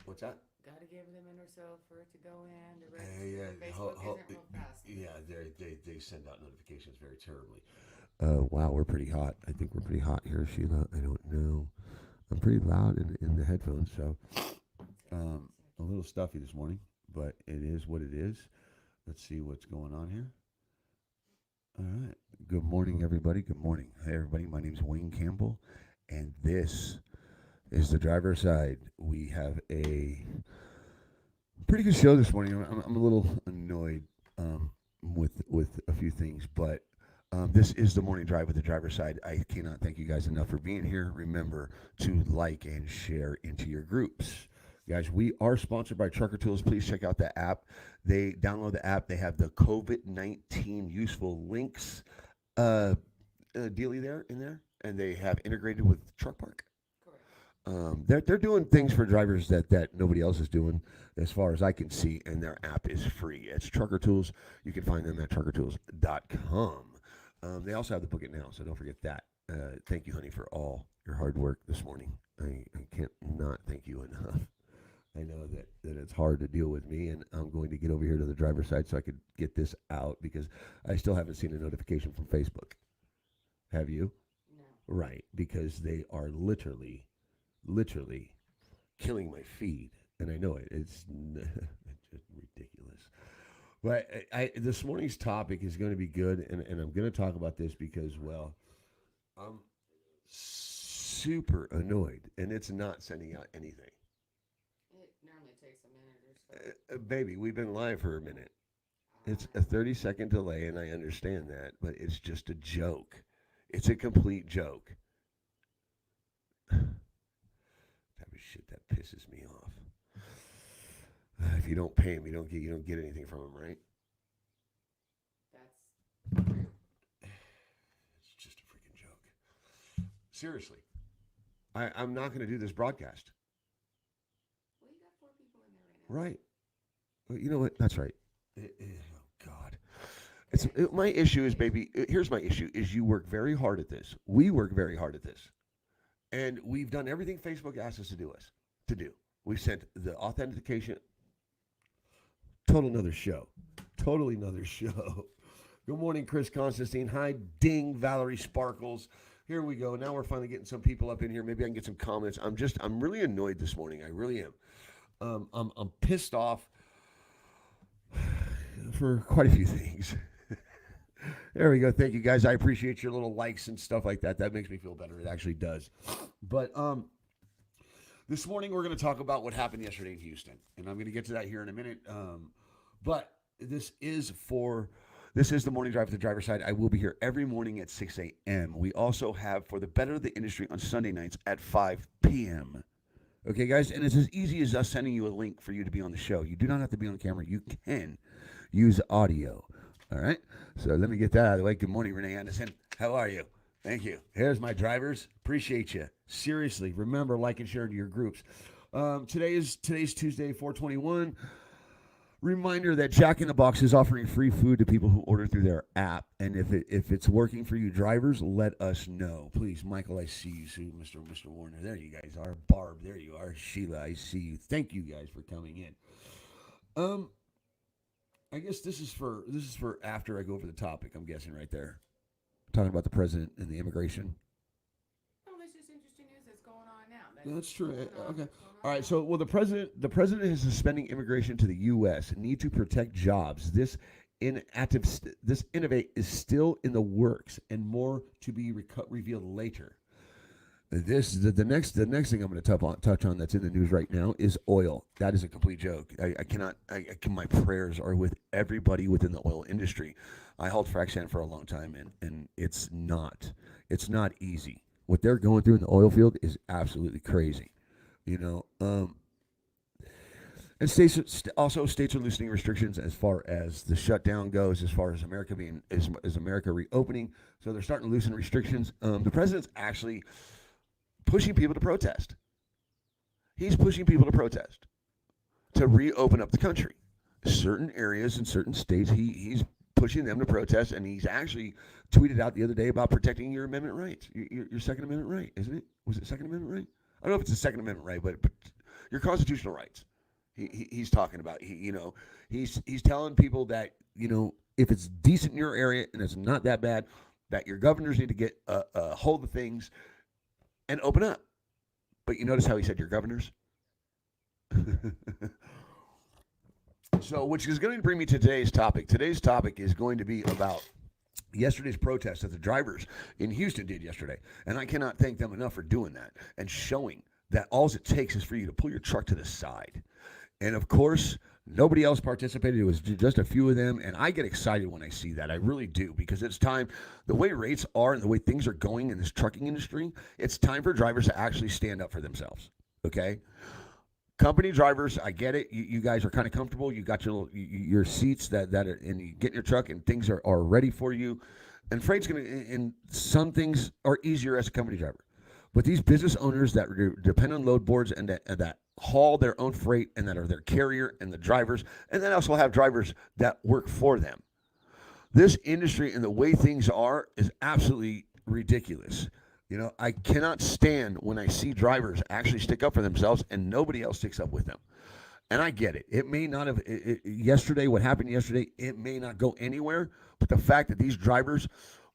What's that? Gotta give it a minute or so for it to go in to register. Yeah, Facebook isn't real fast. yeah, they send out notifications very terribly. Wow, we're pretty hot. I think we're pretty hot here, Sheila. I don't know. I'm pretty loud in the headphones, so Take one a second. little stuffy this morning, but it is what it is. Let's see what's going on here. All right. Good morning, everybody. Good morning. Hey, everybody. My name is Wayne Campbell, and this is the driver's side. We have a pretty good show this morning. I'm a little annoyed with a few things, but this is the morning drive with the driver's side. I cannot thank you guys enough for being here. Remember to like and share into your groups. Guys, we are sponsored by Trucker Tools. Please check out the app. They download the app. They have the COVID-19 useful links uh, dealy there in there, and they have integrated with Truck Park. Correct. They're doing things for drivers that nobody else is doing, as far as I can see, and their app is free. It's Trucker Tools. You can find them at truckertools.com. They also have the Book It Now, so don't forget that. Thank you, honey, for all your hard work this morning. I can't not thank you enough. I know that it's hard to deal with me, and I'm going to get over here to the driver's side so I could get this out because I still haven't seen a notification from Facebook. Have you? No. Right, because they are literally killing my feed, and I know it. It's just ridiculous. But this morning's topic is going to be good, and I'm going to talk about this because, well, I'm super annoyed, and it's not sending out anything. It normally takes a minute or so. Baby, we've been live for a minute. It's a I 30-second delay, and I understand that, but it's just a joke. It's a complete joke. Type of shit that pisses me off. If you don't pay him, you don't get anything from him, right? that's true. It's just a freaking joke. Seriously, I'm not going to do this broadcast. Well, you got four people in there right now. Right. Well, you know what? That's right. Oh God. My issue is, baby. Here's my issue: is you work very hard at this. We work very hard at this, and we've done everything Facebook asked us to do. We sent the authentication. Total another show. Totally another show. Good morning, Chris Constantine. Hi, Ding, Valerie Sparkles. Here we go. Now we're finally getting some people up in here. Maybe I can get some comments. I'm really annoyed this morning. I really am. I'm pissed off for quite a few things. There we go. Thank you guys. I appreciate your little likes and stuff like that. That makes me feel better. It actually does. But this morning we're going to talk about what happened yesterday in Houston, and I'm going to get to that here in a minute. But this is the morning drive with the driver's side. I will be here every morning at 6 a.m. We also have for the better of the industry on Sunday nights at 5 p.m. Okay, guys, and it's as easy as us sending you a link for you to be on the show. You do not have to be on camera. You can use audio. All right. So let me get that out of the way. Good morning, Renee Anderson. How are you? Thank you. Here's my drivers. Appreciate you. Seriously, remember, like and share to your groups. Today's Tuesday, 421. Reminder that Jack in the Box is offering free food to people who order through their app. And if it's working for you drivers, let us know. Please, Michael, I see you. See Mr. Warner. There you guys are. Barb, there you are. Sheila, I see you. Thank you guys for coming in. Um, I guess this is for after I go over the topic, I'm guessing right there. Talking about the president and the immigration. Oh, that's just interesting news that's going on now. That's That's true. Okay. what's going All on right. now. So, well, the president is suspending immigration to the U.S. Need to protect jobs. This innovate is still in the works, and more to be revealed later. The next thing I'm going to touch on that's in the news right now is oil. That is a complete joke. I cannot. My prayers are with everybody within the oil industry. I held frac sand for a long time, and it's not easy. What they're going through in the oil field is absolutely crazy. You know, and states are loosening restrictions as far as the shutdown goes, as far as America reopening. So they're starting to loosen restrictions. The president's actually pushing people to protest. He's pushing people to protest to reopen up the country. Certain areas in certain states, he's pushing them to protest, and he's actually tweeted out the other day about protecting your amendment rights, your Second Amendment right, isn't it? Was it Second Amendment right? I don't know if it's a Second Amendment right, but your constitutional rights. He's talking about. He's telling people that if it's decent in your area and it's not that bad, that your governors need to get a hold of things and open up. But you notice how he said your governors. So, which is going to bring me to today's topic. Today's topic is going to be about yesterday's protest that the drivers in Houston did yesterday. And I cannot thank them enough for doing that and showing that all it takes is for you to pull your truck to the side. And of course, nobody else participated. It was just a few of them. And I get excited when I see that. I really do, because it's time. The way rates are and the way things are going in this trucking industry, it's time for drivers to actually stand up for themselves. Okay? Company drivers, I get it. You guys are kind of comfortable. You got your seats that are, and you get in your truck and things are ready for you. And freight's going to, and some things are easier as a company driver. But these business owners that depend on load boards and that haul their own freight and that are their carrier and the drivers, and then also have drivers that work for them. This industry and the way things are is absolutely ridiculous. I cannot stand when I see drivers actually stick up for themselves and nobody else sticks up with them. And I get it. It may not have, yesterday, what happened yesterday, it may not go anywhere. But the fact that these drivers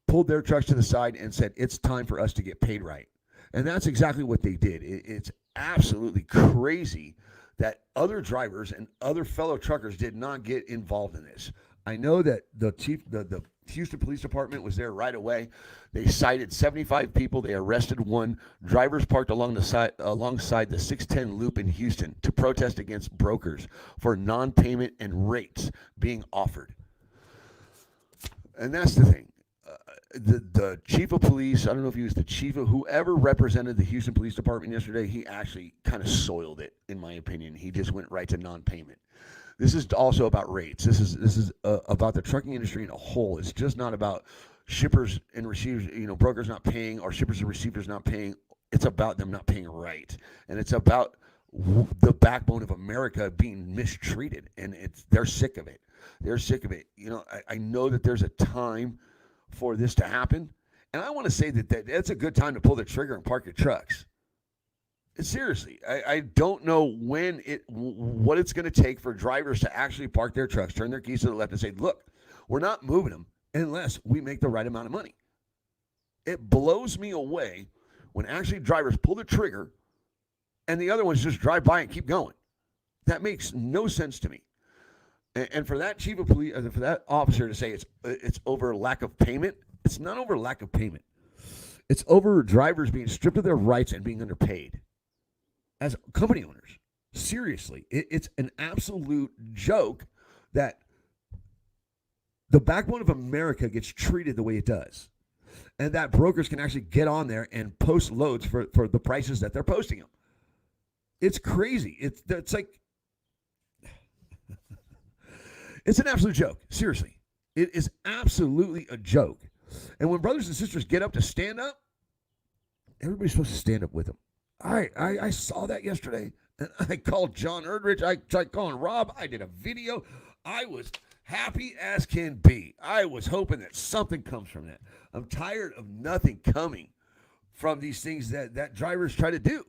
pulled their trucks to the side and said, it's time for us to get paid right. And that's exactly what they did. It's absolutely crazy that other drivers and other fellow truckers did not get involved in this. I know that the Houston Police Department was there right away. They cited 75 people. They arrested one. Drivers parked alongside the 610 loop in Houston to protest against brokers for non-payment and rates being offered. And that's the thing. The chief of police, I don't know if he was the chief of whoever represented the Houston Police Department yesterday, he actually kind of soiled it, in my opinion. He just went right to non-payment. This is also about rates. This is about the trucking industry in a whole. It's just not about shippers and receivers, brokers not paying or shippers and receivers not paying. It's about them not paying right. And it's about the backbone of America being mistreated. And they're sick of it. They're sick of it. I know that there's a time for this to happen. And I want to say that it's a good time to pull the trigger and park your trucks. Seriously, I don't know what it's going to take for drivers to actually park their trucks, turn their keys to the left and say, look, we're not moving them unless we make the right amount of money. It blows me away when actually drivers pull the trigger and the other ones just drive by and keep going. That makes no sense to me. And for that chief of police, for that officer to say it's over lack of payment, it's not over lack of payment. It's over drivers being stripped of their rights and being underpaid. As company owners, seriously, it's an absolute joke that the backbone of America gets treated the way it does, and that brokers can actually get on there and post loads for the prices that they're posting them. It's crazy. It's like it's an absolute joke. Seriously, it is absolutely a joke. And when brothers and sisters get up to stand up, everybody's supposed to stand up with them. I saw that yesterday, and I called John Erdrich. I tried calling Rob. I did a video. I was happy as can be. I was hoping that something comes from that. I'm tired of nothing coming from these things that drivers try to do.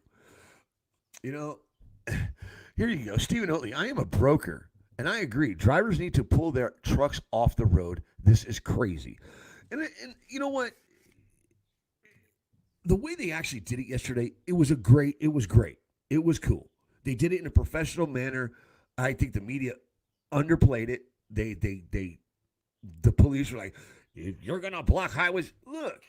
Here you go. Stephen Oatley, I am a broker, and I agree. Drivers need to pull their trucks off the road. This is crazy. And you know what? The way they actually did it yesterday, it was great. It was cool. They did it in a professional manner. I think the media underplayed it. The police were like, you're going to block highways. Look,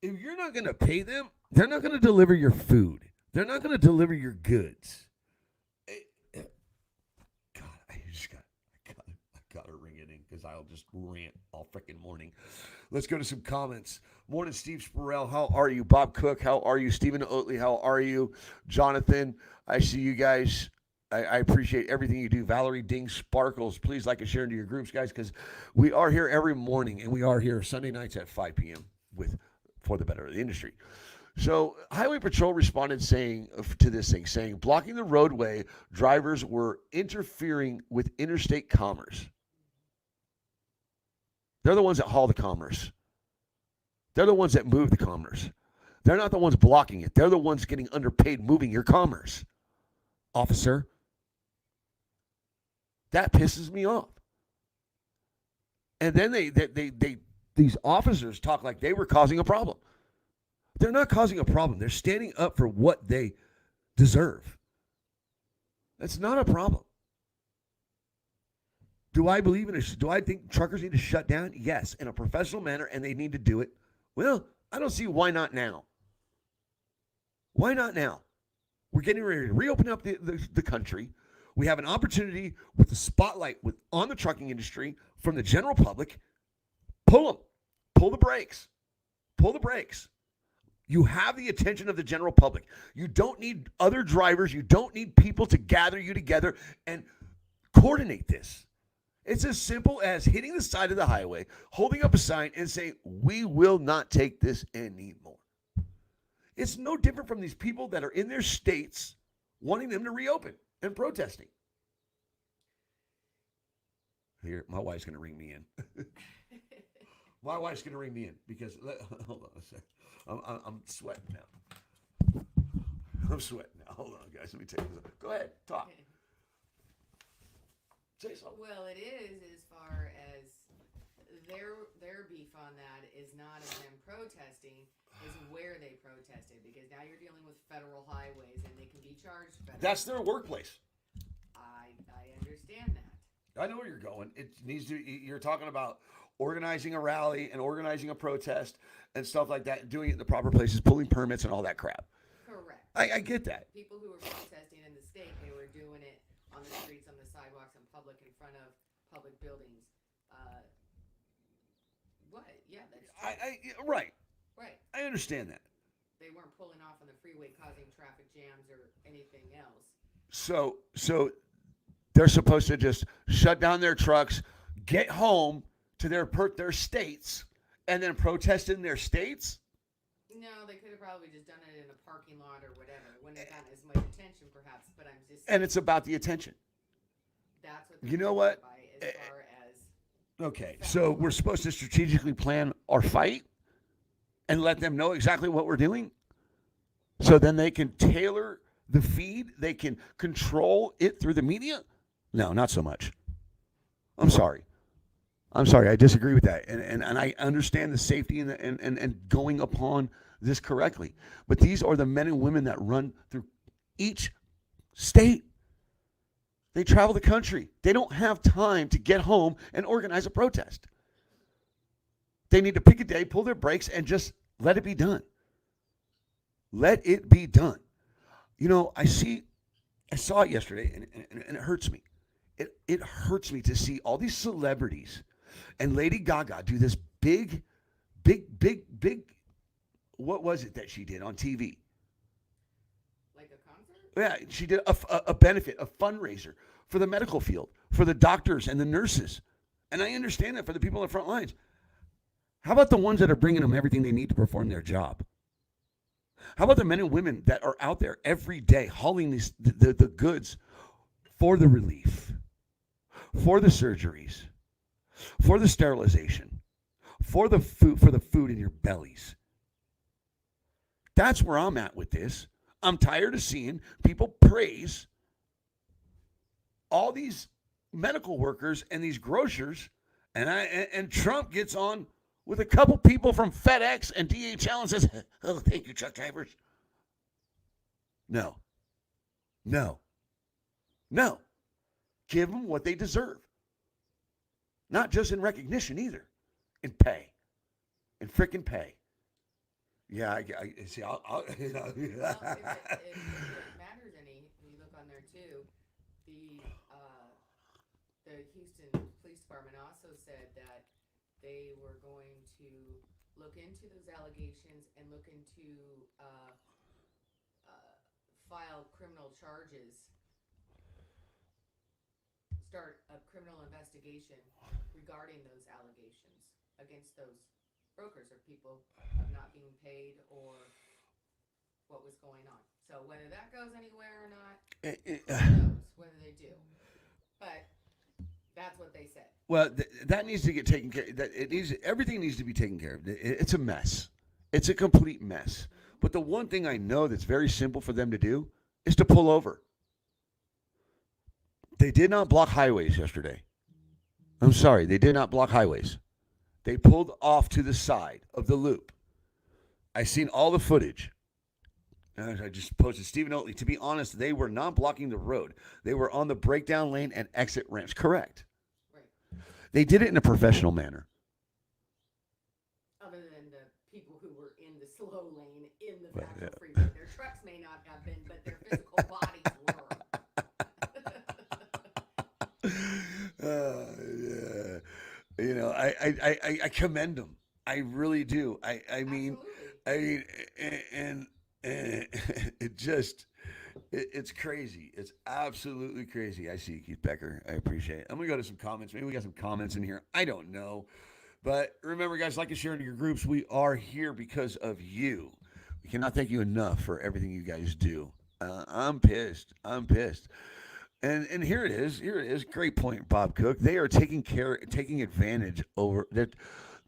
if you're not going to pay them, they're not going to deliver your food. They're not going to deliver your goods. God, I got to ring it in because I'll just rant all freaking morning. Let's go to some comments. Morning, Steve Spurrell. How are you? Bob Cook, how are you? Stephen Oatley, how are you? Jonathan, I see you guys. I appreciate everything you do. Valerie Ding Sparkles, please like and share into your groups, guys, because we are here every morning, and we are here Sunday nights at 5 p.m. for the better of the industry. So Highway Patrol responded saying blocking the roadway, drivers were interfering with interstate commerce. They're the ones that haul the commerce. They're the ones that move the commerce. They're not the ones blocking it. They're the ones getting underpaid moving your commerce. officer. That pisses me off. And then these officers talk like they were causing a problem. They're not causing a problem. They're standing up for what they deserve. That's not a problem. Do I think truckers need to shut down? Yes, in a professional manner, and they need to do it. Well, I don't see why not now. Why not now? We're getting ready to reopen up the country. We have an opportunity with the spotlight on the trucking industry from the general public. Pull them. Pull the brakes. Pull the brakes. You have the attention of the general public. You don't need other drivers. You don't need people to gather you together and coordinate this. It's as simple as hitting the side of the highway, holding up a sign, and saying, we will not take this anymore. It's no different from these people that are in their states wanting them to reopen and protesting. Here, my wife's going to ring me in. My wife's going to ring me in because, hold on a second. I'm sweating now. I'm sweating now. Hold on, guys. Let me take this. Go ahead. Talk. Say something. Well, it is as far as their beef on that is not of them protesting, is where they protested, because now you're dealing with federal highways and they can be charged federally. That's their workplace. I understand that. I know where you're going. It needs to. You're talking about organizing a rally and organizing a protest and stuff like that, doing it in the proper places, pulling permits and all that crap. Correct. I get that. People who were protesting in the state, they were doing it on the streets, on the sidewalks, in public, in front of public buildings. What? Yeah, that's true. Right. Right. I understand that. They weren't pulling off on the freeway causing traffic jams or anything else. So they're supposed to just shut down their trucks, get home to their states, and then protest in their states? No, they could have probably just done it in a parking lot or whatever. It wouldn't have gotten as much attention, perhaps. But I'm just. And it's about the attention. That's what. You know what? By as far as. Okay, so we're supposed to strategically plan our fight and let them know exactly what we're doing, so then they can tailor the feed. They can control it through the media. No, not so much. I'm sorry. I disagree with that, and I understand the safety and going upon this correctly. But these are the men and women that run through each state. They travel the country. They don't have time to get home and organize a protest. They need to pick a day, pull their brakes, and just let it be done. Let it be done. You know, I saw it yesterday, and it hurts me. It hurts me to see all these celebrities and Lady Gaga do this big, what was it that she did on TV? Like a concert? Yeah, she did a benefit, a fundraiser for the medical field, for the doctors and the nurses. And I understand that for the people on the front lines. How about the ones that are bringing them everything they need to perform their job? How about the men and women that are out there every day hauling the goods for the relief, for the surgeries, for the sterilization, for the food in your bellies? That's where I'm at with this. I'm tired of seeing people praise all these medical workers and these grocers, and Trump gets on with a couple people from FedEx and DHL and says, "Oh, thank you, truck drivers." No. Give them what they deserve. Not just in recognition either, in pay, in frickin' pay. Yeah, I see. I'll Well, if it matters any, when you look on there too, the Houston Police Department also said that they were going to look into those allegations and look into file criminal charges, start a criminal investigation regarding those allegations against those brokers or people of not being paid or what was going on. So whether that goes anywhere or not, who knows whether they do. But that's what they said. Well, that needs to get taken care of. Everything needs to be taken care of. It's a mess. It's a complete mess. But the one thing I know that's very simple for them to do is to pull over. They did not block highways yesterday. I'm sorry, they did not block highways. They pulled off to the side of the loop. I seen all the footage. And I just posted Stephen Oatley. To be honest, they were not blocking the road. They were on the breakdown lane and exit ramps. Correct. Right. They did it in a professional manner. Other than the people who were in the slow lane in the But, actual freeway. Their trucks may not have been, but their physical bodies were. Yeah. You know, I commend them. I really do. I mean, Absolutely. and it just it's crazy. It's absolutely crazy. I see you, Keith Becker. I appreciate it. I'm gonna go to some comments. Maybe we got some comments in here. I don't know, but remember, guys, like and share into your groups. We are here because of you. We cannot thank you enough for everything you guys do. I'm pissed. I'm pissed. And here it is. Here it is. Great point, Bob Cook. They are taking advantage over that.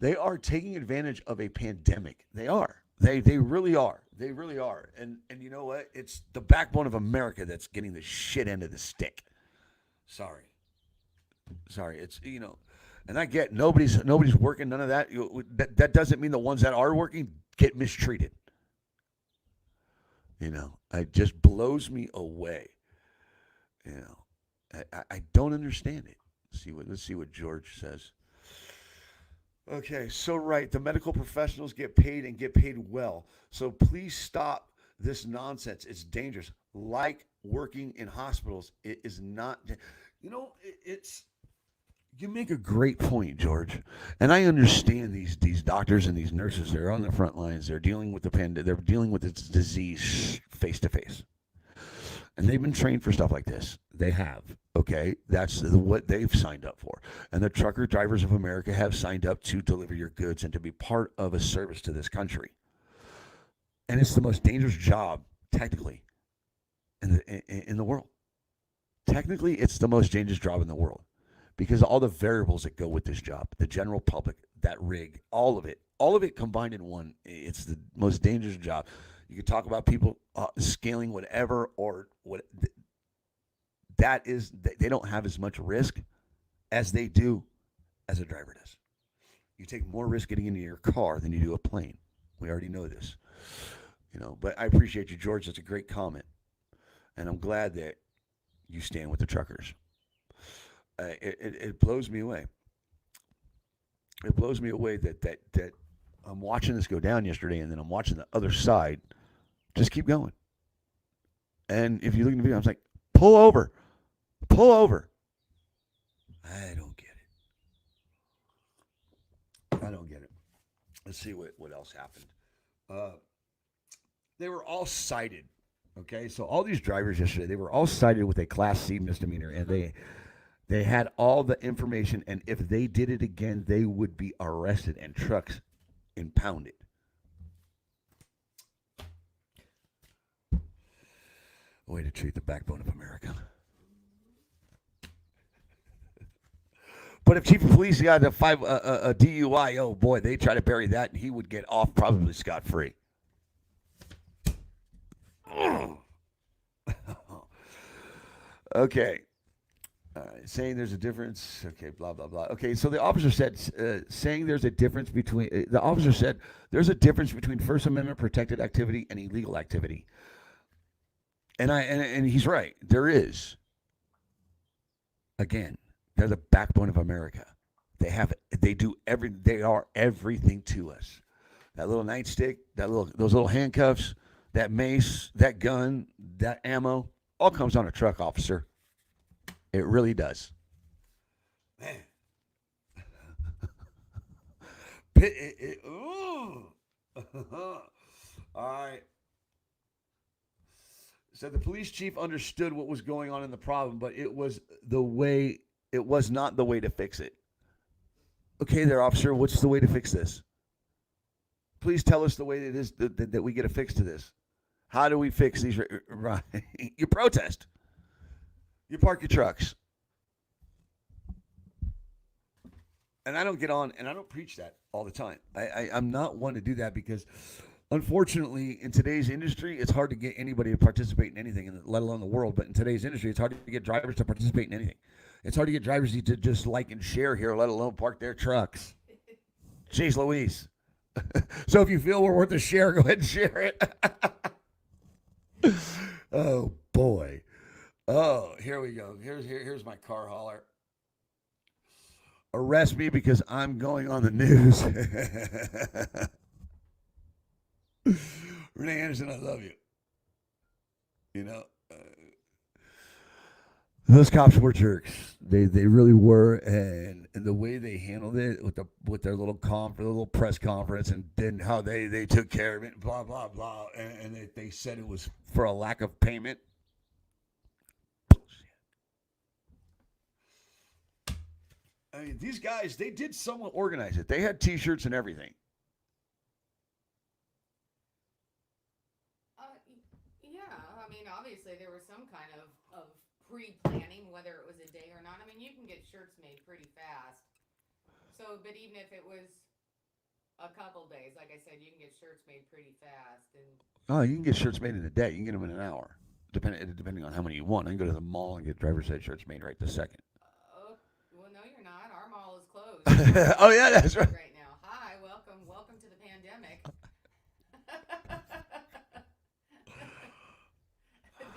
They are taking advantage of a pandemic. They are. They really are. They really are. And you know what? It's the backbone of America that's getting the shit end of the stick. Sorry. Sorry. It's and I get nobody's working. None of that. That doesn't mean the ones that are working get mistreated. It just blows me away. You know, I don't understand it. Let's see what George says. Okay, so right, the medical professionals get paid and get paid well. So please stop this nonsense. It's dangerous. Like working in hospitals, it is not. It's you make a great point, George, and I understand these doctors and these nurses. They're on the front lines. They're dealing with the pandemic. They're dealing with this disease face to face. And they've been trained for stuff like this. They have. Okay, that's what they've signed up for. And the trucker drivers of America have signed up to deliver your goods and to be part of a service to this country. And it's the most dangerous job, technically, in the world. Technically, it's the most dangerous job in the world because all the variables that go with this job, the general public, that rig, all of it combined in one. It's the most dangerous job. You could talk about people scaling whatever or what that is. They don't have as much risk as they do as a driver does. You take more risk getting into your car than you do a plane. We already know this, But I appreciate you, George. That's a great comment, and I'm glad that you stand with the truckers. It blows me away. It blows me away that I'm watching this go down yesterday, and then I'm watching the other side. Just keep going. And if you look in the video, I was like, pull over. Pull over. I don't get it. I don't get it. Let's see what else happened. Uh, they were all cited. Okay, so all these drivers yesterday, they were all cited with a Class C misdemeanor, and they had all the information. And if they did it again, they would be arrested and trucks impounded. Way to treat the backbone of America. But if chief of police got a DUI, oh boy, they try to bury that, and he would get off probably scot free. Okay. Saying there's a difference. Okay, blah blah blah. Okay, so the officer said, saying there's a difference between. The officer said there's a difference between First Amendment protected activity and illegal activity. And he's right. There is. Again, they're the backbone of America. They are everything to us. That little nightstick, those little handcuffs, that mace, that gun, that ammo, all comes on a truck, officer. It really does. Man. All right. Said the police chief understood what was going on in the problem, but it was not the way to fix it. Okay, there, officer, what's the way to fix this? Please tell us the way it is that we get a fix to this. How do we fix these? Right. You protest. You park your trucks. And I don't get on, and I don't preach that all the time. I'm not one to do that because Unfortunately, in today's industry, it's hard to get anybody to participate in anything, let alone the world. But in today's industry, it's hard to get drivers to participate in anything. It's hard to get drivers to just like and share here, let alone park their trucks. Jeez Louise. So if you feel we're worth a share, go ahead and share it. Oh, boy. Oh, here we go. Here's my car hauler. Arrest me because I'm going on the news. Renee Anderson, I love you. You know, those cops were jerks. They really were, and the way they handled it with their little their little press conference, and then how they took care of it, blah blah blah, and they said it was for a lack of payment. I mean, these guys, they did somewhat organize it. They had T-shirts and everything. Yeah, I mean, obviously there was some kind of pre-planning, whether it was a day or not. I mean, you can get shirts made pretty fast. So, but even if it was a couple days, like I said, you can get shirts made pretty fast. And Oh, you can get shirts made in a day. You can get them in an hour, depending on how many you want. I can go to the mall and get driver's ed shirts made right this second. well, no, you're not. Our mall is closed. Oh yeah, that's right. Right now. Hi, welcome to the pandemic.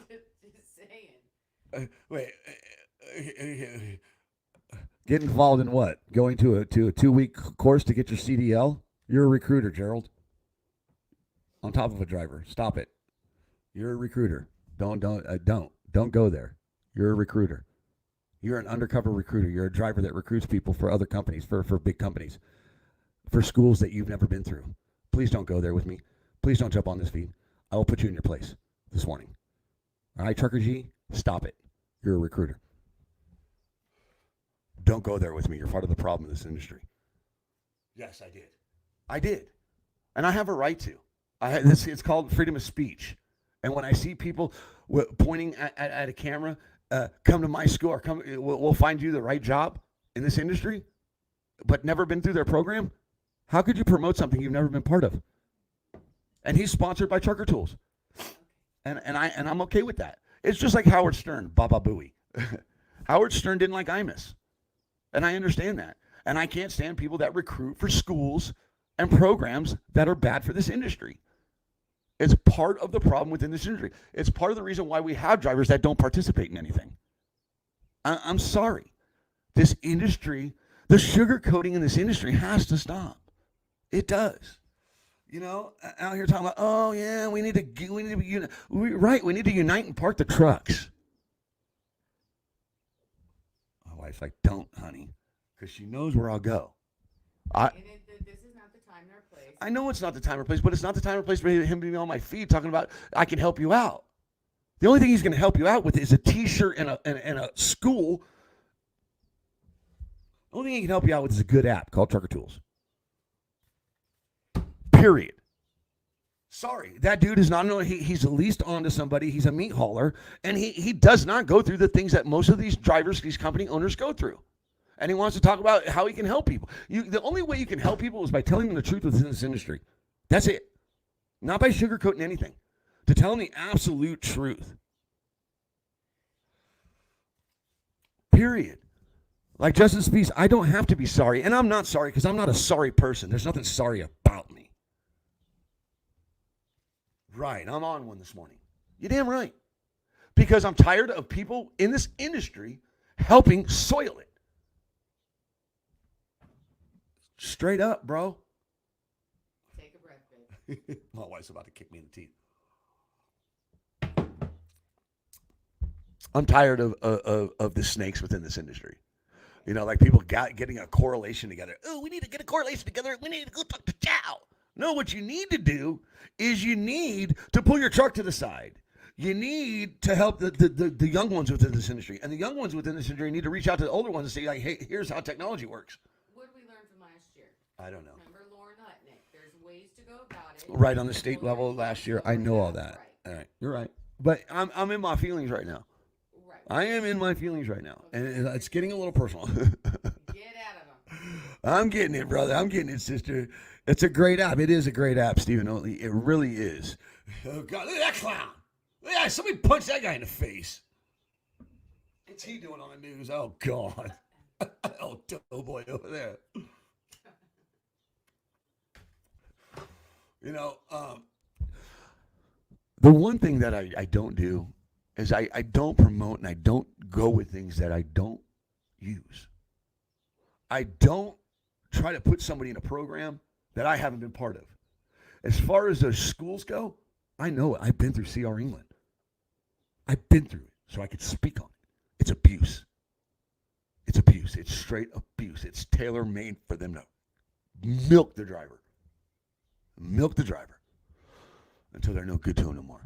just saying. Wait, get involved in what? Going to a 2-week course to get your CDL? You're a recruiter, Gerald. On top of a driver. Stop it. You're a recruiter. Don't go there. You're a recruiter. You're an undercover recruiter. You're a driver that recruits people for other companies, for big companies, for schools that you've never been through. Please don't go there with me. Please don't jump on this feed. I will put you in your place this morning. All right, Trucker G, stop it. You're a recruiter. Don't go there with me. You're part of the problem in this industry. Yes, I did. I did. And I have a right to. It's called freedom of speech. And when I see people pointing at a camera, come to my school, or we'll find you the right job in this industry, but never been through their program, how could you promote something you've never been part of? And he's sponsored by Trucker Tools. And I'm okay with that. It's just like Howard Stern, Baba Booey. Howard Stern didn't like IMUS. And I understand that. And I can't stand people that recruit for schools and programs that are bad for this industry. It's part of the problem within this industry. It's part of the reason why we have drivers that don't participate in anything. I'm sorry. This industry, the sugarcoating in this industry has to stop. It does. You know, out here talking about, oh yeah, we need to unite. We need to unite and park the trucks. My wife's like, don't, honey, because she knows where I'll go. This is not the time nor place. I know it's not the time or place, but it's not the time or place for him to be on my feed talking about I can help you out. The only thing he's going to help you out with is a T-shirt and a school. The only thing he can help you out with is a good app called Trucker Tools. Period. Sorry, that dude is not. He's at least onto somebody. He's a meat hauler, and he does not go through the things that most of these drivers, these company owners, go through. And he wants to talk about how he can help people. The only way you can help people is by telling them the truth within this industry. That's it. Not by sugarcoating anything. To tell them the absolute truth. Period. Like Justice Peace, I don't have to be sorry. And I'm not sorry because I'm not a sorry person. There's nothing sorry about me. Right, I'm on one this morning. You're damn right. Because I'm tired of people in this industry helping soil it. Straight up, bro. Take a breath, babe. My wife's about to kick me in the teeth. I'm tired of the snakes within this industry. You know, like people getting a correlation together. Oh, we need to get a correlation together. We need to go talk to Chow. No, what you need to do is you need to pull your truck to the side. You need to help the young ones within this industry. And the young ones within this industry need to reach out to the older ones and say, like, hey, here's how technology works. What did we learn from last year? I don't know. Remember Lauren Hutnick? There's ways to go about it. Right, on the state level last year. I know all that. Right. All right, you're right. But I'm in my feelings right now. Right. I am in my feelings right now. And it's getting a little personal. Get out of them. I'm getting it, brother. I'm getting it, sister. It's a great app. It is a great app, Stephen Oatley. It really is. Oh God, look at that clown. Look at that. Somebody punch that guy in the face. What's he doing on the news? Oh God. Oh, doughboy over there. You know, the one thing that I don't do is I don't promote and I don't go with things that I don't use. I don't try to put somebody in a program that I haven't been part of. As far as those schools go, I know it. I've been through CR England. I've been through it, so I could speak on it. It's abuse. It's abuse. It's straight abuse. It's tailor made for them to milk the driver. Milk the driver until they're no good to them no more.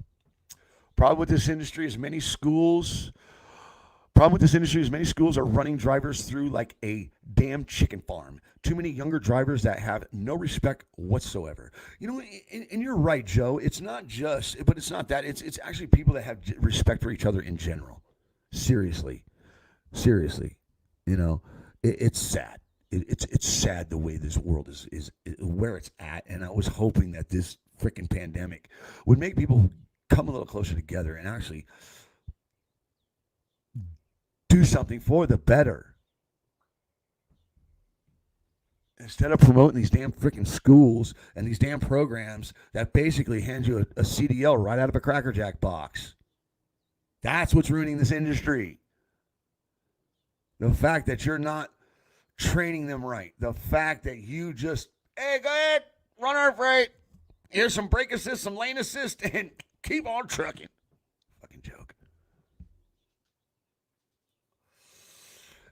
Problem with this industry is many schools. Problem with this industry is many schools are running drivers through like a damn chicken farm. Too many younger drivers that have no respect whatsoever. You know, and you're right, Joe. It's not just, but it's not that. It's actually people that have respect for each other in general. Seriously, seriously. You know, it's sad. It's sad the way this world is where it's at. And I was hoping that this freaking pandemic would make people come a little closer together and actually do something for the better. Instead of promoting these damn freaking schools and these damn programs that basically hand you a CDL right out of a Cracker Jack box. That's what's ruining this industry. The fact that you're not training them right. The fact that you just, hey, go ahead, run our freight. Here's some brake assist, some lane assist, and keep on trucking. Fucking joke.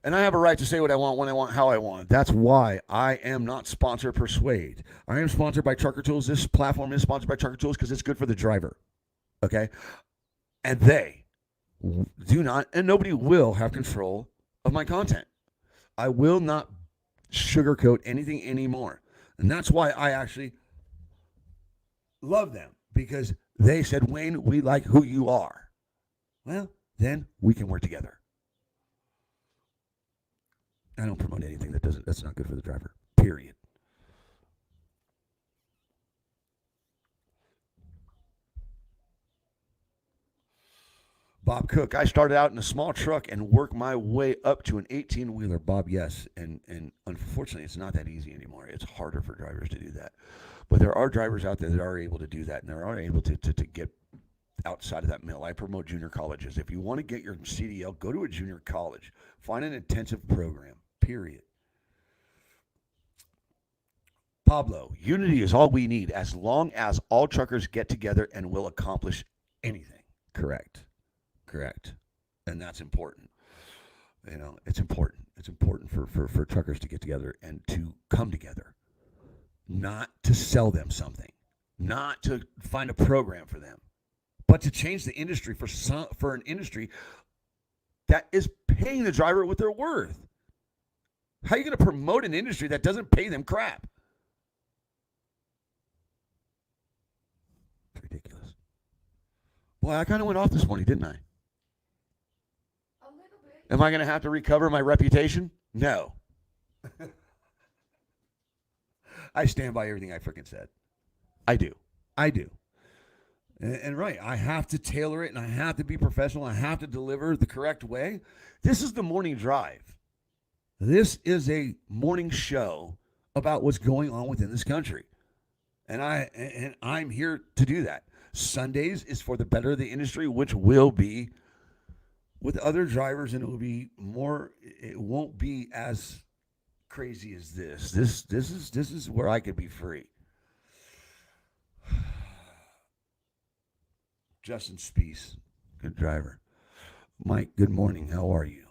And I have a right to say what I want, when I want, how I want. That's why I am not sponsored Persuade. I am sponsored by Trucker Tools. This platform is sponsored by Trucker Tools because it's good for the driver. Okay? And they do not, and nobody will have control of my content. I will not sugarcoat anything anymore. And that's why I actually love them, because they said, Wayne, we like who you are. Well, then we can work together. I don't promote anything that's not good for the driver. Period. Bob Cook, I started out in a small truck and worked my way up to an 18-wheeler. Bob, yes. And unfortunately, it's not that easy anymore. It's harder for drivers to do that. But there are drivers out there that are able to do that, and they are able to get outside of that mill. I promote junior colleges. If you want to get your CDL, go to a junior college. Find an intensive program, period. Pablo, unity is all we need as long as all truckers get together and will accomplish anything. Correct. And that's important. You know, it's important. It's important for truckers to get together and to come together. Not to sell them something. Not to find a program for them. But to change the industry for an industry that is paying the driver what they're worth. How are you going to promote an industry that doesn't pay them crap? It's ridiculous. Boy, I kind of went off this morning, didn't I? Am I going to have to recover my reputation? No. I stand by everything I freaking said. I do. And right, I have to tailor it and I have to be professional. I have to deliver the correct way. This is the morning drive. This is a morning show about what's going on within this country. And I'm here to do that. Sundays is for the better of the industry, which will be with other drivers, and it won't be as crazy as this. This is where I could be free. Justin Spees, good driver. Mike, good morning. How are you?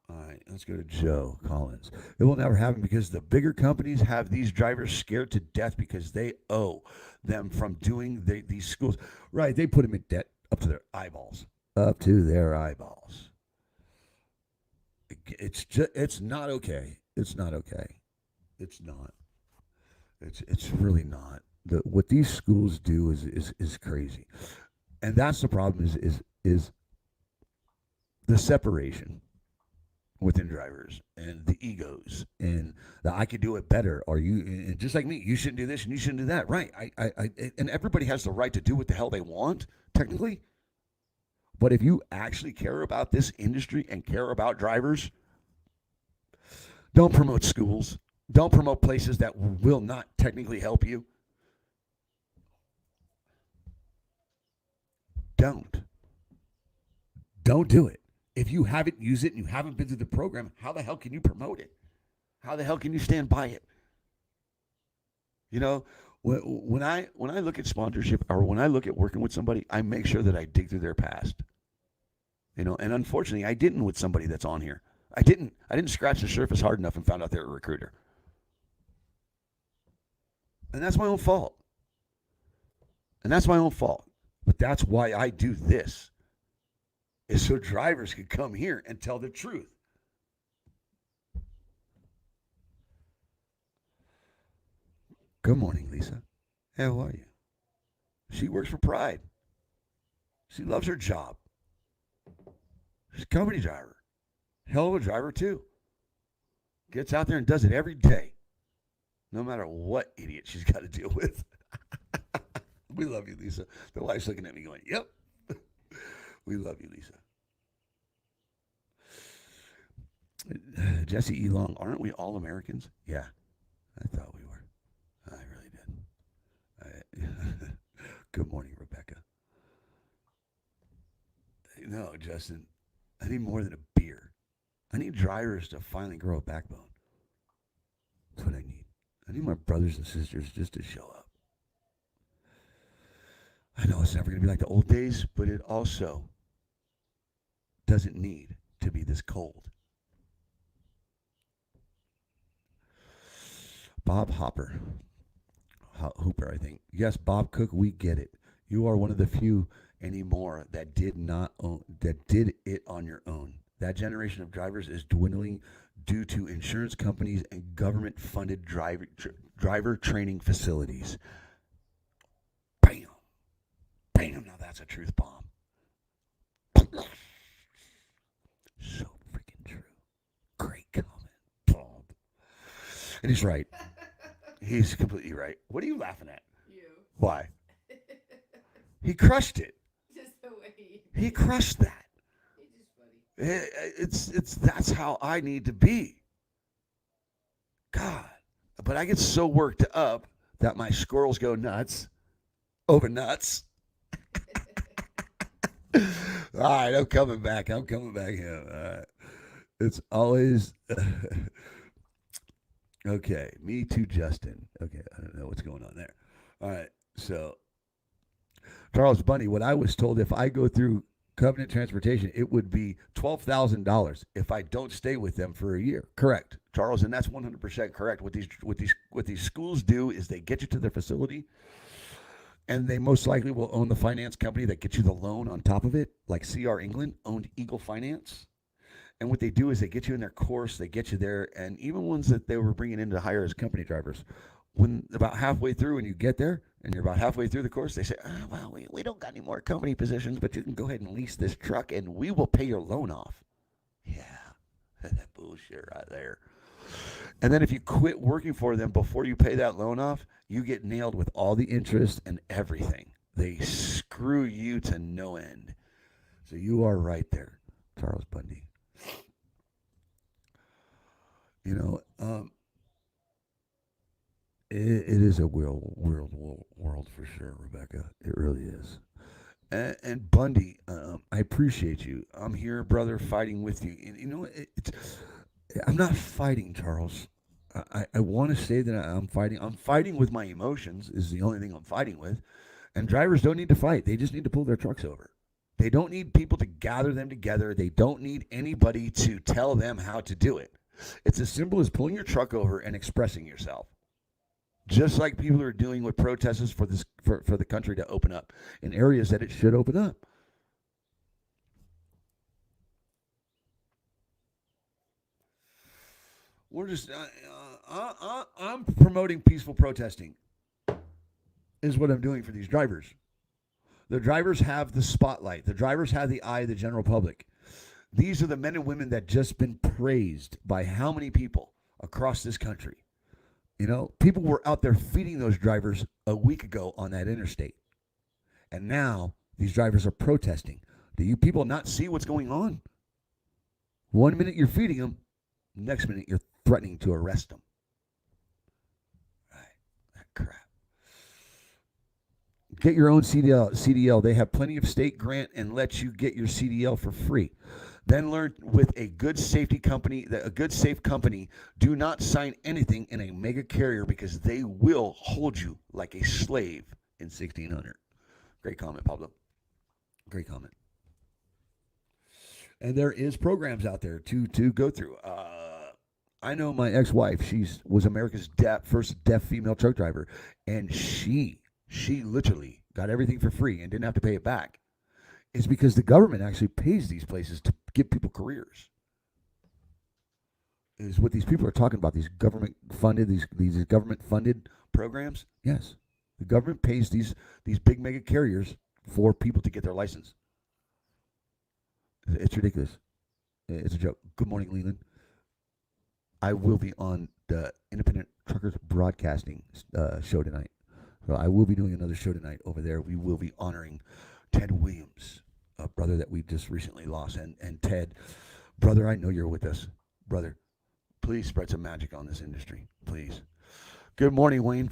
All right, let's go to Joe Collins. It will never happen because the bigger companies have these drivers scared to death because they owe them from doing these schools. Right, they put them in debt up to their eyeballs. Up to their eyeballs. It's not okay. It's not okay. It's not. It's really not. What these schools do is crazy, and that's the problem. Is the separation. within drivers and the egos and the I could do it better or you and just like me, you shouldn't do this and you shouldn't do that. Right. And everybody has the right to do what the hell they want, technically. But if you actually care about this industry and care about drivers, don't promote schools. Don't promote places that will not technically help you. Don't. Don't do it. If you haven't used it and you haven't been through the program, how the hell can you promote it? How the hell can you stand by it? You know, when I look at sponsorship or when I look at working with somebody, I make sure that I dig through their past. You know, and unfortunately, I didn't with somebody that's on here. I didn't. I didn't scratch the surface hard enough and found out they're a recruiter, and that's my own fault. And that's my own fault. But that's why I do this, is so drivers can come here and tell the truth. Good morning, Lisa. Hey, how are you? She works for Pride. She loves her job. She's a company driver. Hell of a driver, too. Gets out there and does it every day, no matter what idiot she's got to deal with. We love you, Lisa. The wife's looking at me going, yep. We love you, Lisa. Jesse E. Long, aren't we all Americans? Yeah, I thought we were. I really did. Good morning, Rebecca. No, Justin, I need more than a beer. I need drivers to finally grow a backbone. That's what I need. I need my brothers and sisters just to show up. I know it's never going to be like the old days, but it also doesn't need to be this cold. Bob Hooper, I think. Yes, Bob Cook, we get it. You are one of the few anymore that did it on your own. That generation of drivers is dwindling due to insurance companies and government-funded driver training facilities. Bam. Bam, now that's a truth bomb. So freaking true. Great comment, Bob. And he's right. He's completely right. What are you laughing at? You. Why? He crushed it. Just the way He crushed that. He's just funny. It's that's how I need to be. God. But I get so worked up that my squirrels go nuts over nuts. All right, I'm coming back. Yeah. All right. It's always okay. Me too, Justin. Okay, I don't know what's going on there. All right, so Charles Bunny, what I was told, if I go through Covenant Transportation, it would be $12,000 if I don't stay with them for a year. Correct, Charles, and that's 100% correct. What these schools do is they get you to their facility, and they most likely will own the finance company that gets you the loan on top of it, like CR England owned Eagle Finance. And what they do is they get you in their course, they get you there, and even ones that they were bringing in to hire as company drivers, when about halfway through and you get there and you're about halfway through the course, they say, oh, well, we don't got any more company positions, but you can go ahead and lease this truck and we will pay your loan off. Yeah, that bullshit right there. And then if you quit working for them before you pay that loan off, you get nailed with all the interest and everything. They screw you to no end. So you are right there, Charles Bundy. You know, it is a world for sure, Rebecca. It really is. And Bundy, I appreciate you. I'm here, brother, fighting with you. And you know, I'm not fighting, Charles. I want to say that I'm fighting. I'm fighting with my emotions is the only thing I'm fighting with. And drivers don't need to fight. They just need to pull their trucks over. They don't need people to gather them together. They don't need anybody to tell them how to do it. It's as simple as pulling your truck over and expressing yourself. Just like people are doing with protests for the country to open up in areas that it should open up. We're just I'm promoting peaceful protesting is what I'm doing for these drivers. The drivers have the spotlight. The drivers have the eye of the general public. These are the men and women that just been praised by how many people across this country? You know, people were out there feeding those drivers a week ago on that interstate. And now these drivers are protesting. Do you people not see what's going on? One minute you're feeding them, next minute you're threatening to arrest them. Right. That crap. Get your own CDL. They have plenty of state grant and let you get your CDL for free. Then learn with a good safety company, a good safe company. Do not sign anything in a mega carrier because they will hold you like a slave in 1600. Great comment, Pablo. Great comment. And there is programs out there to go through. I know my ex-wife. She was America's first deaf female truck driver, and she literally got everything for free and didn't have to pay it back. It's because the government actually pays these places to give people careers. Is what these people are talking about? These government funded programs? Yes, the government pays these big mega carriers for people to get their license. It's ridiculous. It's a joke. Good morning, Leland. I will be on the Independent Truckers Broadcasting show tonight. So I will be doing another show tonight over there. We will be honoring Ted Williams, a brother that we just recently lost. And Ted, brother, I know you're with us. Brother, please spread some magic on this industry. Please. Good morning, Wayne.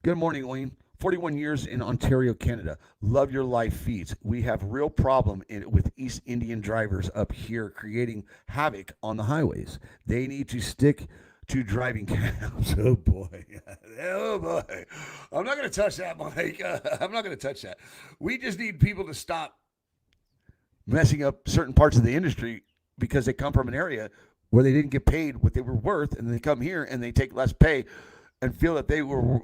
Good morning, Wayne. 41 years in Ontario, Canada. Love your live feeds. We have real problem with East Indian drivers up here creating havoc on the highways. They need to stick to driving cabs. Oh boy. Oh boy. I'm not going to touch that, Mike. I'm not going to touch that. We just need people to stop messing up certain parts of the industry because they come from an area where they didn't get paid what they were worth, and they come here and they take less pay and feel that they were,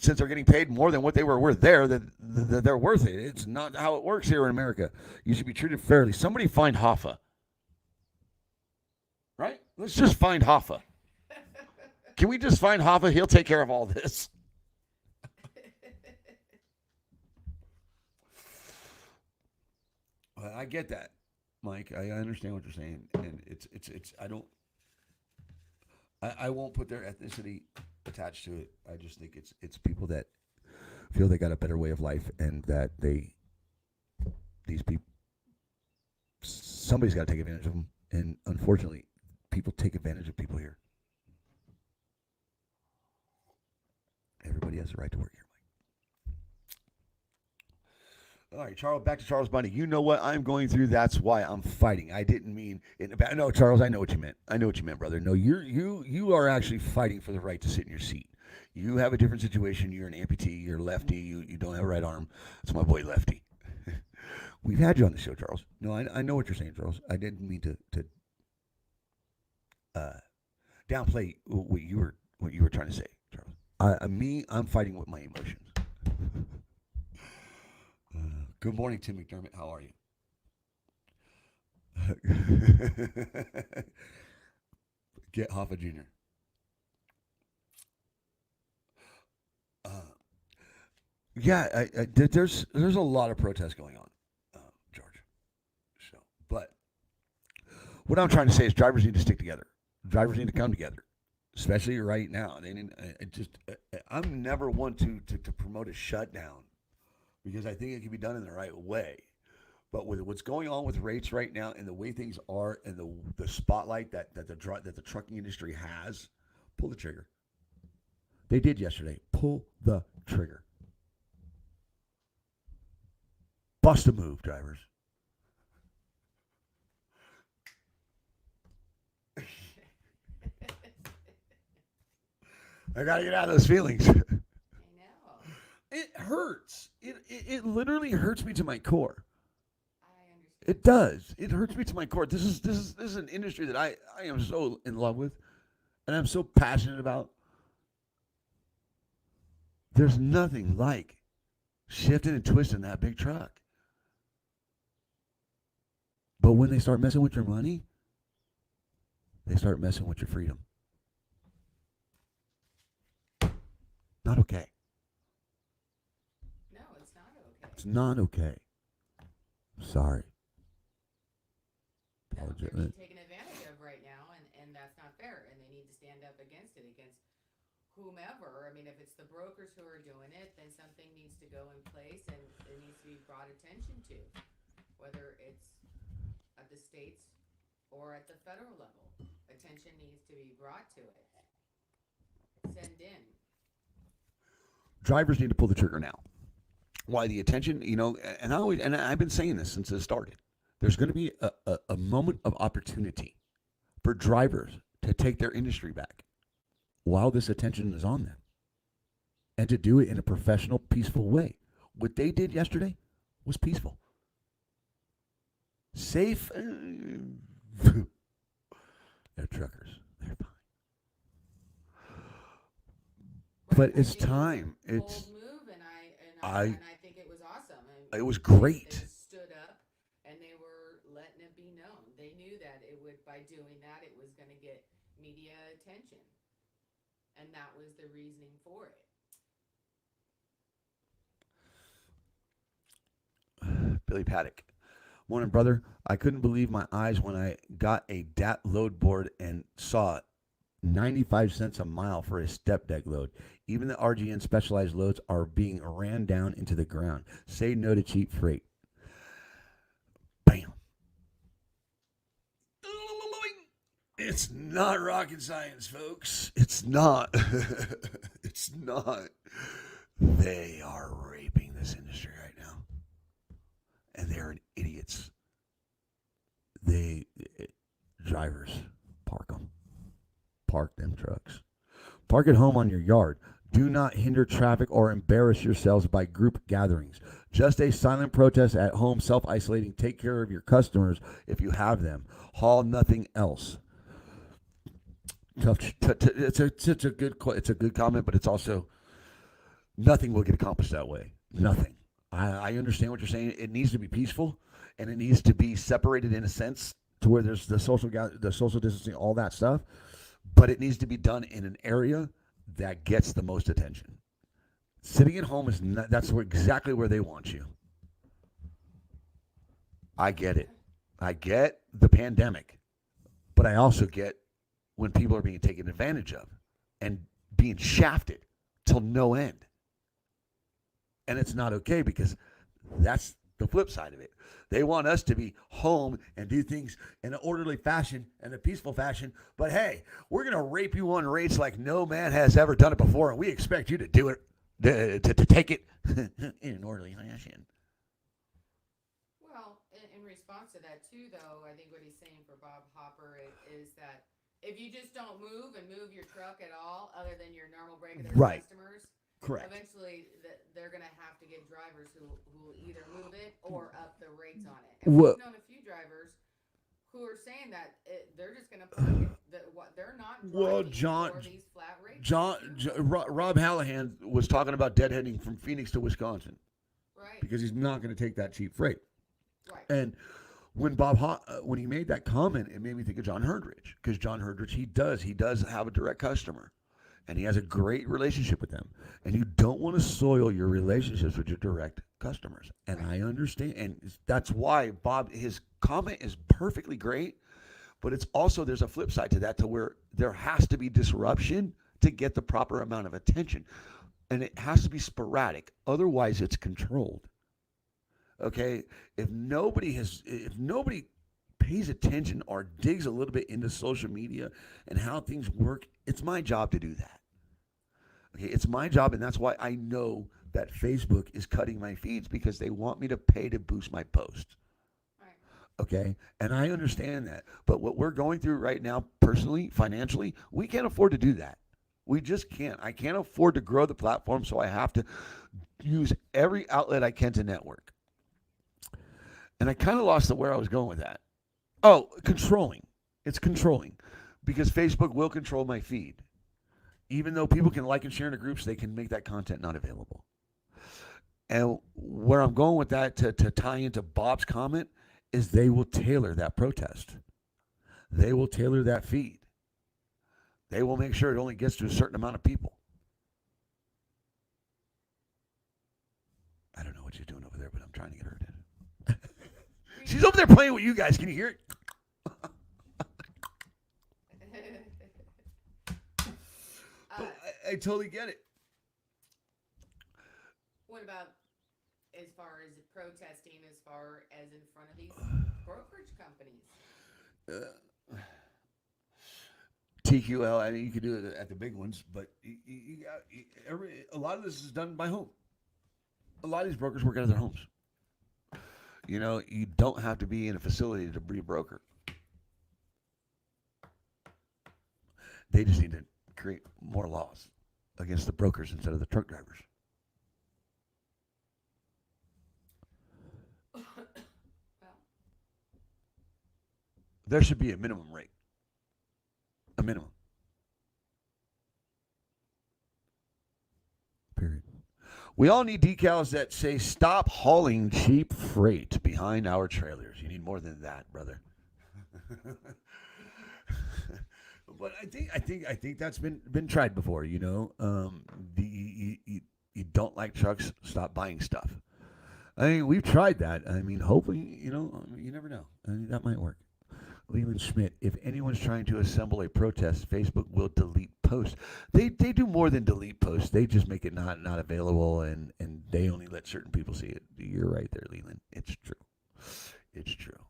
since they're getting paid more than what they were worth there, that they're worth it. It's not how it works here in America. You should be treated fairly. Somebody find Hoffa. Right? Let's just find Hoffa. Can we just find Hoffa? He'll take care of all this. I get that, Mike. I understand what you're saying, and it's. I won't put their ethnicity attached to it. I just think it's people that feel they got a better way of life, and that these people, somebody's got to take advantage of them, and unfortunately, people take advantage of people here. Everybody has the right to work here, Mike. All right, Charles. Back to Charles Bundy. You know what I'm going through. That's why I'm fighting. I didn't mean it. No, Charles. I know what you meant. I know what you meant, brother. No, you are actually fighting for the right to sit in your seat. You have a different situation. You're an amputee. You're lefty. You don't have a right arm. That's my boy Lefty. We've had you on the show, Charles. No, I know what you're saying, Charles. I didn't mean to downplay what you were trying to say, Charles. I'm fighting with my emotions. Good morning, Tim McDermott. How are you? Get Hoffa Jr. Yeah, there's a lot of protests going on, George. So, but what I'm trying to say is drivers need to stick together. Drivers need to come together, especially right now. They need. I'm never one to promote a shutdown because I think it can be done in the right way. But with what's going on with rates right now and the way things are and the spotlight that the trucking industry has, pull the trigger. They did yesterday. Pull the trigger. Bust a move, drivers. I gotta get out of those feelings. I know. It hurts. It literally hurts me to my core. I understand. It does. It hurts me to my core. This is an industry that I am so in love with, and I'm so passionate about. There's nothing like shifting and twisting that big truck. But when they start messing with your money, they start messing with your freedom. Not okay. No, it's not okay. It's not okay. Sorry. No, they're being taken advantage of right now, and that's not fair. And they need to stand up against it, against whomever. I mean, if it's the brokers who are doing it, then something needs to go in place and it needs to be brought attention to, whether it's at the states or at the federal level. Attention needs to be brought to it. Send in. Drivers need to pull the trigger now. Why the attention? And I've been saying this since it started. There's going to be a moment of opportunity for drivers to take their industry back while this attention is on them, and to do it in a professional, peaceful way. What they did yesterday was peaceful. Safe. They're truckers. They're fine. But it's time. It's bold move, and I think it was awesome. And it was great. They stood up and they were letting it be known. They knew that it would, by doing that, it was going to get media attention, and that was the reasoning for it. Billy Paddock. Morning, brother. I couldn't believe my eyes when I got a DAT load board and saw 95 cents a mile for a step deck load. Even the RGN specialized loads are being ran down into the ground. Say no to cheap freight. Bam. It's not rocket science, folks. It's not. It's not. They are raping this industry right now. And they're idiots. Drivers, park them. Park them trucks. Park at home on your yard. Do not hinder traffic or embarrass yourselves by group gatherings. Just a silent protest at home, self-isolating. Take care of your customers if you have them. Haul nothing else. It's a good comment, but it's also nothing will get accomplished that way. Nothing. I understand what you're saying. It needs to be peaceful, and it needs to be separated in a sense to where there's the social distancing, all that stuff. But it needs to be done in an area that gets the most attention. Sitting at home that's exactly where they want you. I get it. I get the pandemic, but I also get when people are being taken advantage of and being shafted till no end. And it's not okay, because that's the flip side of it. They want us to be home and do things in an orderly fashion and a peaceful fashion. But hey, we're going to rape you on rates like no man has ever done it before, and we expect you to do it, to take it in an orderly fashion. Well, in response to that too, though, I think what he's saying for Bob Hopper is that if you just don't move your truck at all, other than your normal regular customers, correct. Eventually, they're going to have to get drivers who will either move it or up the rates on it. And we've known a few drivers who are saying that they're just going to park it. They're not driving for these flat rates. Rob Hallahan was talking about deadheading from Phoenix to Wisconsin. Right. Because he's not going to take that cheap freight. Right. And when when he made that comment, it made me think of John Herdrich, because John Herdrich, he does have a direct customer. And he has a great relationship with them. And you don't want to soil your relationships with your direct customers. And I understand. And that's why his comment is perfectly great. But it's also, there's a flip side to that, to where there has to be disruption to get the proper amount of attention. And it has to be sporadic. Otherwise, it's controlled. Okay? If nobody pays attention or digs a little bit into social media and how things work, it's my job to do that. Okay, it's my job, and that's why I know that Facebook is cutting my feeds, because they want me to pay to boost my posts. Right. Okay, and I understand that. But what we're going through right now, personally, financially, we can't afford to do that. We just can't. I can't afford to grow the platform, so I have to use every outlet I can to network. And I kind of lost where I was going with that. Oh, controlling. It's controlling, because Facebook will control my feed. Even though people can like and share in the groups, they can make that content not available. And where I'm going with that, to tie into Bob's comment, is they will tailor that protest. They will tailor that feed. They will make sure it only gets to a certain amount of people. I don't know what she's doing over there, but I'm trying to get her to. She's over there playing with you guys. Can you hear it? I totally get it. What about as far as protesting, as far as in front of these brokerage companies? TQL, I mean, you could do it at the big ones, but a lot of this is done by home. A lot of these brokers work out of their homes. You know, you don't have to be in a facility to be a broker. They just need to create more laws against the brokers instead of the truck drivers. Well, There should be a minimum rate. A minimum. Period. We all need decals that say "Stop hauling cheap freight behind our trailers." You need more than that, brother. But I think that's been tried before. You know, you don't like trucks, stop buying stuff. I mean, we've tried that. I mean, hopefully, you never know. I mean, that might work. Leland Schmidt, if anyone's trying to assemble a protest, Facebook will delete posts. They do more than delete posts. They just make it not available, and they only let certain people see it. You're right there, Leland. It's true. It's true.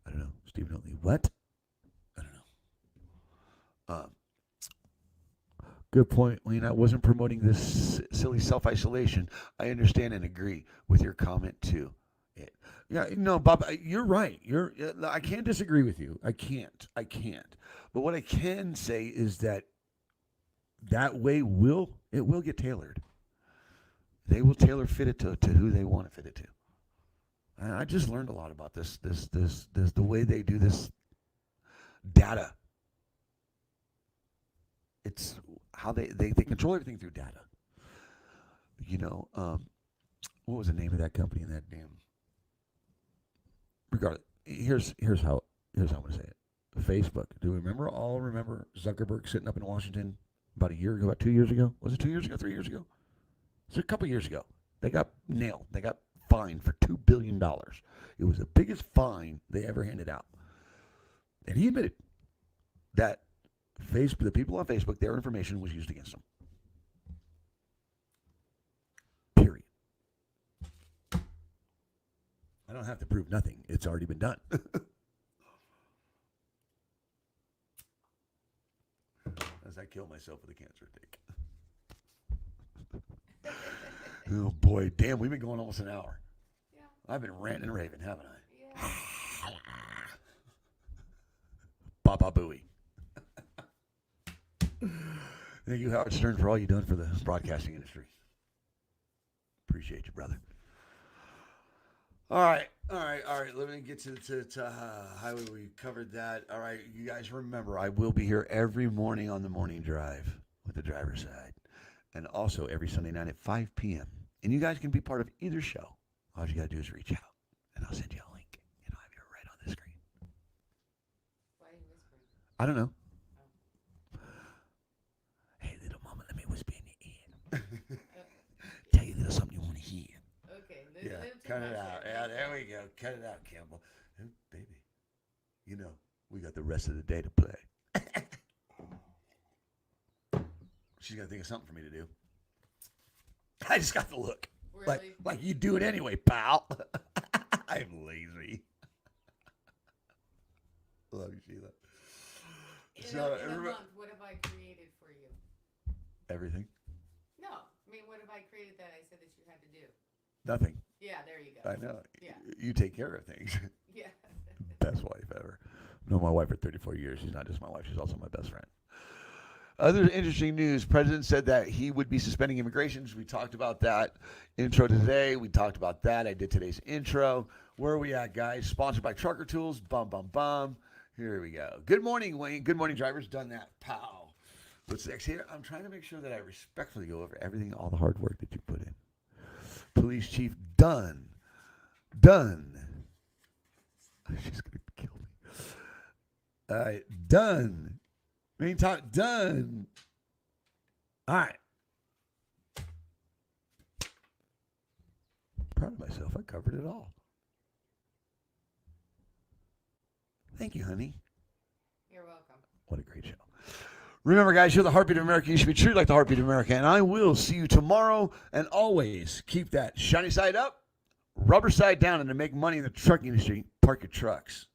I don't know. Stephen Oatley, what? I don't know. Good point, Lean. I wasn't promoting this silly self-isolation. I understand and agree with your comment, too. Yeah, no, Bob, you're right. I can't disagree with you. I can't. But what I can say is that way will get tailored. They will tailor fit it to who they want to fit it to. I just learned a lot about this the way they do this data. It's how they control everything through data. You know, what was the name of that company in that damn? Regardless, here's how I'm gonna say it. Facebook. Do we remember Zuckerberg sitting up in Washington about a year ago, about 2 years ago? Was it 2 years ago? 3 years ago? It was a couple years ago. They got nailed. They got fined for $2 billion. It was the biggest fine they ever handed out. And he admitted that the people on Facebook, their information was used against them. Period. I don't have to prove nothing. It's already been done. As I kill myself with a cancer take. Oh boy, damn, we've been going almost an hour. yeah. I've been ranting and raving, haven't I? Yeah. Baba Booey. Thank you, Howard Stern, for all you've done for the broadcasting industry. Appreciate you, brother. All right. Let me get to highway. We covered that. All right, you guys remember, I will be here every morning on the morning drive with the driver's side, and also every Sunday night at 5 p.m. And you guys can be part of either show. All you got to do is reach out, and I'll send you a link, and I'll have you right on the screen. Why are you whispering? I don't know. Oh. Hey, little mama, let me whisper in your ear. Okay. Tell you a little something you want to hear. Okay. Yeah, cut it out. Yeah, there we go. Cut it out, Campbell. Oh, baby, you know, we got the rest of the day to play. She's got to think of something for me to do. I just got the look. Really? Like you do it anyway, pal. I'm lazy. Love you, Sheila. In a month, what have I created for you? Everything. No. I mean, what have I created that I said that you had to do? Nothing. Yeah, there you go. I know. Yeah. You take care of things. Yeah. Best wife ever. I've known my wife for 34 years. She's not just my wife, she's also my best friend. Other interesting news, President said that he would be suspending immigrations. We talked about that intro today. We talked about that. I did today's intro. Where are we at, guys? Sponsored by Trucker Tools. Bum, bum, bum. Here we go. Good morning, Wayne. Good morning, drivers. Done that. Pow. What's next here? I'm trying to make sure that I respectfully go over everything, all the hard work that you put in. Police chief, done. She's going to kill me. All right, done. Main talk, done. All right. Proud of myself. I covered it all. Thank you, honey. You're welcome. What a great show. Remember, guys, you're the heartbeat of America. You should be treated like the heartbeat of America. And I will see you tomorrow. And always keep that shiny side up, rubber side down. And to make money in the trucking industry, park your trucks.